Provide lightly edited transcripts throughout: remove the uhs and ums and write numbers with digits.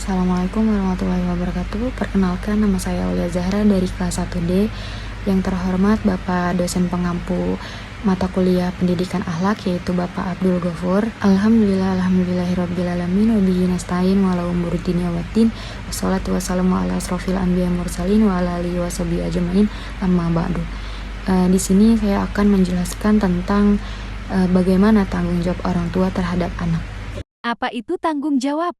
Assalamualaikum warahmatullahi wabarakatuh. Perkenalkan, nama saya Aulia Zahra dari kelas 1D. Yang terhormat Bapak dosen pengampu mata kuliah pendidikan akhlak, yaitu Bapak Abdul Ghafur. Alhamdulillahirabbil alamin wa bihi nasta'in wa ala umuri dunya waddin. Wassalatu wassalamu ala asrofil anbiya mursalin wa ala alihi washabihi ajmain. Amma ba'du. Di sini saya akan menjelaskan tentang bagaimana tanggung jawab orang tua terhadap anak. Apa itu tanggung jawab?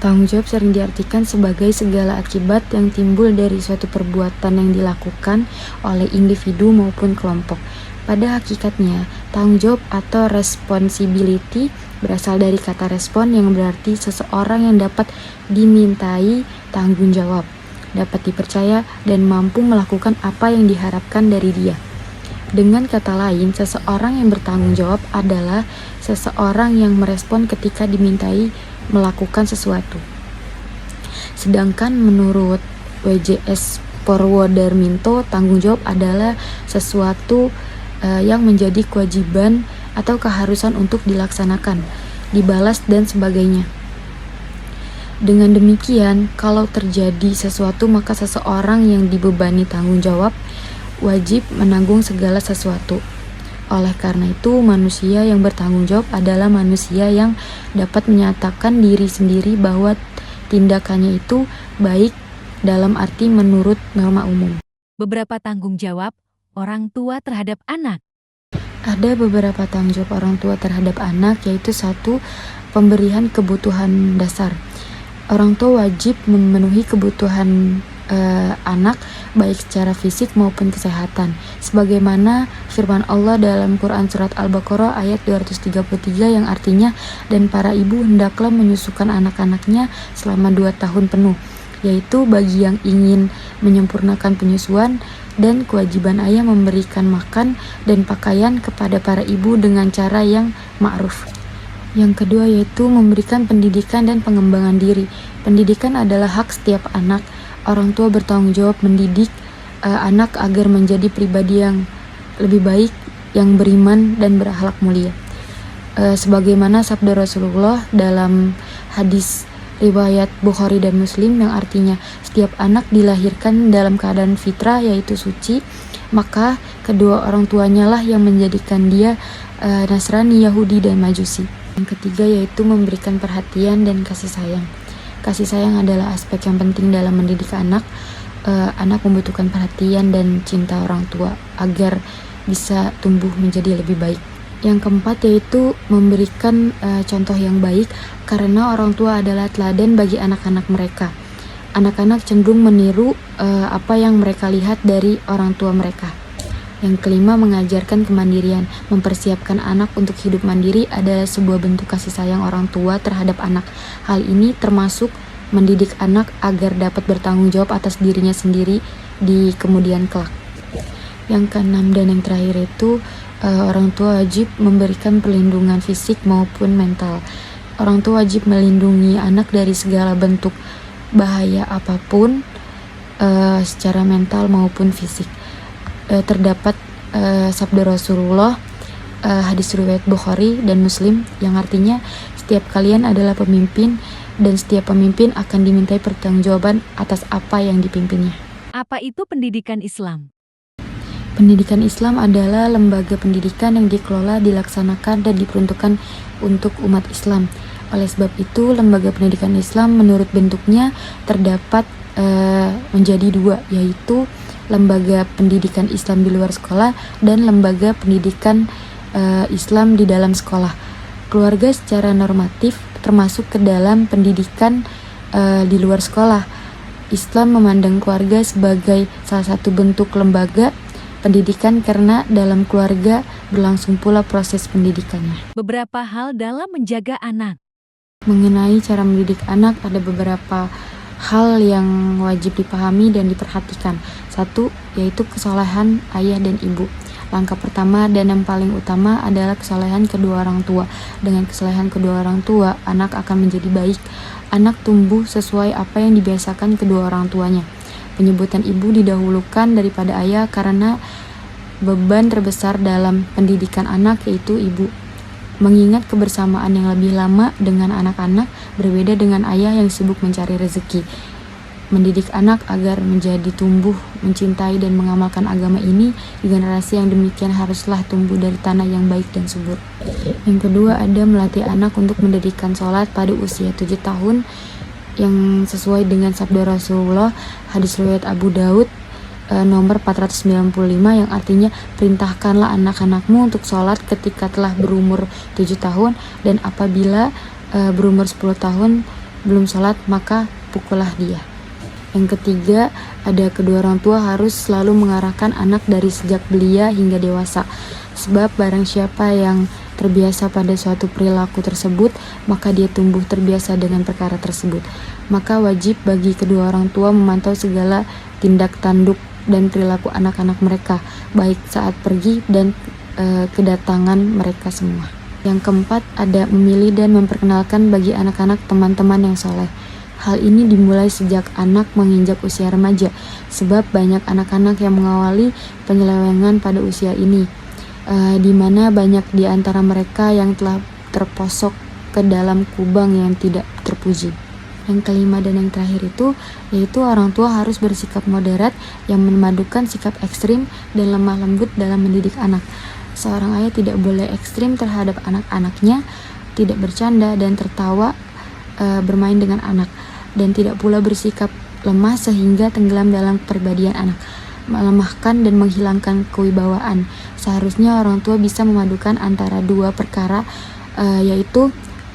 Tanggung jawab sering diartikan sebagai segala akibat yang timbul dari suatu perbuatan yang dilakukan oleh individu maupun kelompok. Pada hakikatnya, tanggung jawab atau responsibility berasal dari kata respon yang berarti seseorang yang dapat dimintai tanggung jawab, dapat dipercaya dan mampu melakukan apa yang diharapkan dari dia. Dengan kata lain, seseorang yang bertanggung jawab adalah seseorang yang merespon ketika dimintai melakukan sesuatu. Sedangkan menurut WJS Purwodarminto, tanggung jawab adalah sesuatu yang menjadi kewajiban atau keharusan untuk dilaksanakan, dibalas dan sebagainya. Dengan demikian, kalau terjadi sesuatu maka seseorang yang dibebani tanggung jawab wajib menanggung segala sesuatu. Oleh karena itu, manusia yang bertanggung jawab adalah manusia yang dapat menyatakan diri sendiri bahwa tindakannya itu baik dalam arti menurut norma umum. Beberapa tanggung jawab orang tua terhadap anak. Ada beberapa tanggung jawab orang tua terhadap anak, yaitu 1. Pemberian kebutuhan dasar. Orang tua wajib memenuhi kebutuhan anak baik secara fisik maupun kesehatan, sebagaimana firman Allah dalam Quran surat Al-Baqarah ayat 233 yang artinya, dan para ibu hendaklah menyusukan anak-anaknya selama 2 tahun penuh, yaitu bagi yang ingin menyempurnakan penyusuan, dan kewajiban ayah memberikan makan dan pakaian kepada para ibu dengan cara yang ma'ruf. Yang kedua yaitu memberikan pendidikan dan pengembangan diri. Pendidikan adalah hak setiap anak. Orang tua bertanggung jawab mendidik anak agar menjadi pribadi yang lebih baik, yang beriman dan berakhlak mulia. Sebagaimana sabda Rasulullah dalam hadis riwayat Bukhari dan Muslim yang artinya, setiap anak dilahirkan dalam keadaan fitrah yaitu suci, maka kedua orang tuanya lah yang menjadikan dia Nasrani, Yahudi dan Majusi. Yang ketiga yaitu memberikan perhatian dan kasih sayang. Kasih sayang adalah aspek yang penting dalam mendidik anak. Anak membutuhkan perhatian dan cinta orang tua agar bisa tumbuh menjadi lebih baik. Yang keempat yaitu memberikan contoh yang baik, karena orang tua adalah teladan bagi anak-anak mereka. Anak-anak cenderung meniru apa yang mereka lihat dari orang tua mereka. Yang kelima, mengajarkan kemandirian. Mempersiapkan anak untuk hidup mandiri adalah sebuah bentuk kasih sayang orang tua terhadap anak. Hal ini termasuk mendidik anak agar dapat bertanggung jawab atas dirinya sendiri di kemudian kelak. Yang keenam dan yang terakhir itu orang tua wajib memberikan perlindungan fisik maupun mental. Orang tua wajib melindungi anak dari segala bentuk bahaya apapun, secara mental maupun fisik. Terdapat sabda Rasulullah, hadis riwayat Bukhari dan Muslim yang artinya, setiap kalian adalah pemimpin dan setiap pemimpin akan dimintai pertanggungjawaban atas apa yang dipimpinnya. Apa itu pendidikan Islam? Pendidikan Islam adalah lembaga pendidikan yang dikelola, dilaksanakan dan diperuntukkan untuk umat Islam. Oleh sebab itu, lembaga pendidikan Islam menurut bentuknya terdapat menjadi 2, yaitu lembaga pendidikan Islam di luar sekolah dan lembaga pendidikan Islam di dalam sekolah. Keluarga secara normatif termasuk ke dalam pendidikan di luar sekolah. Islam memandang keluarga sebagai salah satu bentuk lembaga pendidikan karena dalam keluarga berlangsung pula proses pendidikannya. Beberapa hal dalam menjaga anak. Mengenai cara mendidik anak, ada beberapa hal yang wajib dipahami dan diperhatikan. 1, yaitu kesalehan ayah dan ibu. Langkah pertama dan yang paling utama adalah kesalehan kedua orang tua. Dengan kesalehan kedua orang tua, anak akan menjadi baik. Anak tumbuh sesuai apa yang dibiasakan kedua orang tuanya. Penyebutan ibu didahulukan daripada ayah karena beban terbesar dalam pendidikan anak yaitu ibu. mengingat kebersamaan yang lebih lama dengan anak-anak berbeda dengan ayah yang sibuk mencari rezeki. Mendidik anak agar menjadi tumbuh, mencintai dan mengamalkan agama ini di generasi yang demikian haruslah tumbuh dari tanah yang baik dan subur. Yang kedua ada melatih anak untuk mendirikan sholat pada usia 7 tahun yang sesuai dengan sabda Rasulullah, hadis riwayat Abu Daud nomor 495 yang artinya perintahkanlah anak-anakmu untuk sholat ketika telah berumur 7 tahun dan apabila berumur 10 tahun belum sholat maka pukullah dia. Yang ketiga, ada kedua orang tua harus selalu mengarahkan anak dari sejak belia hingga dewasa. Sebab barang siapa yang terbiasa pada suatu perilaku tersebut, maka dia tumbuh terbiasa dengan perkara tersebut. Maka wajib bagi kedua orang tua memantau segala tindak tanduk dan perilaku anak-anak mereka, baik saat pergi dan kedatangan mereka semua. Yang keempat, ada memilih dan memperkenalkan bagi anak-anak teman-teman yang soleh. Hal ini dimulai sejak anak menginjak usia remaja, sebab banyak anak-anak yang mengawali penyelewengan pada usia ini, di mana banyak di antara mereka yang telah terposok ke dalam kubang yang tidak terpuji. Yang kelima dan yang terakhir itu, yaitu orang tua harus bersikap moderat yang memadukan sikap ekstrim dan lemah lembut dalam mendidik anak. Seorang ayah tidak boleh ekstrim terhadap anak-anaknya, tidak bercanda dan tertawa bermain dengan anak, dan tidak pula bersikap lemah sehingga tenggelam dalam kepribadian anak, melemahkan dan menghilangkan kewibawaan. Seharusnya orang tua bisa memadukan antara dua perkara, yaitu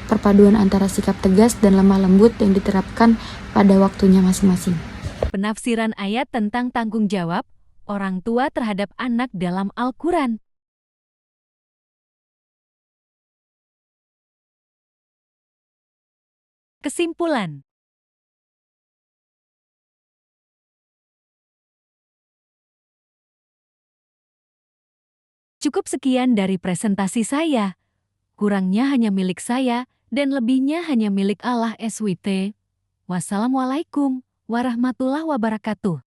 perpaduan antara sikap tegas dan lemah lembut yang diterapkan pada waktunya masing-masing. Penafsiran ayat tentang tanggung jawab orang tua terhadap anak dalam Al-Quran. Kesimpulan. Cukup sekian dari presentasi saya. Kurangnya hanya milik saya dan lebihnya hanya milik Allah SWT. Wassalamualaikum warahmatullahi wabarakatuh.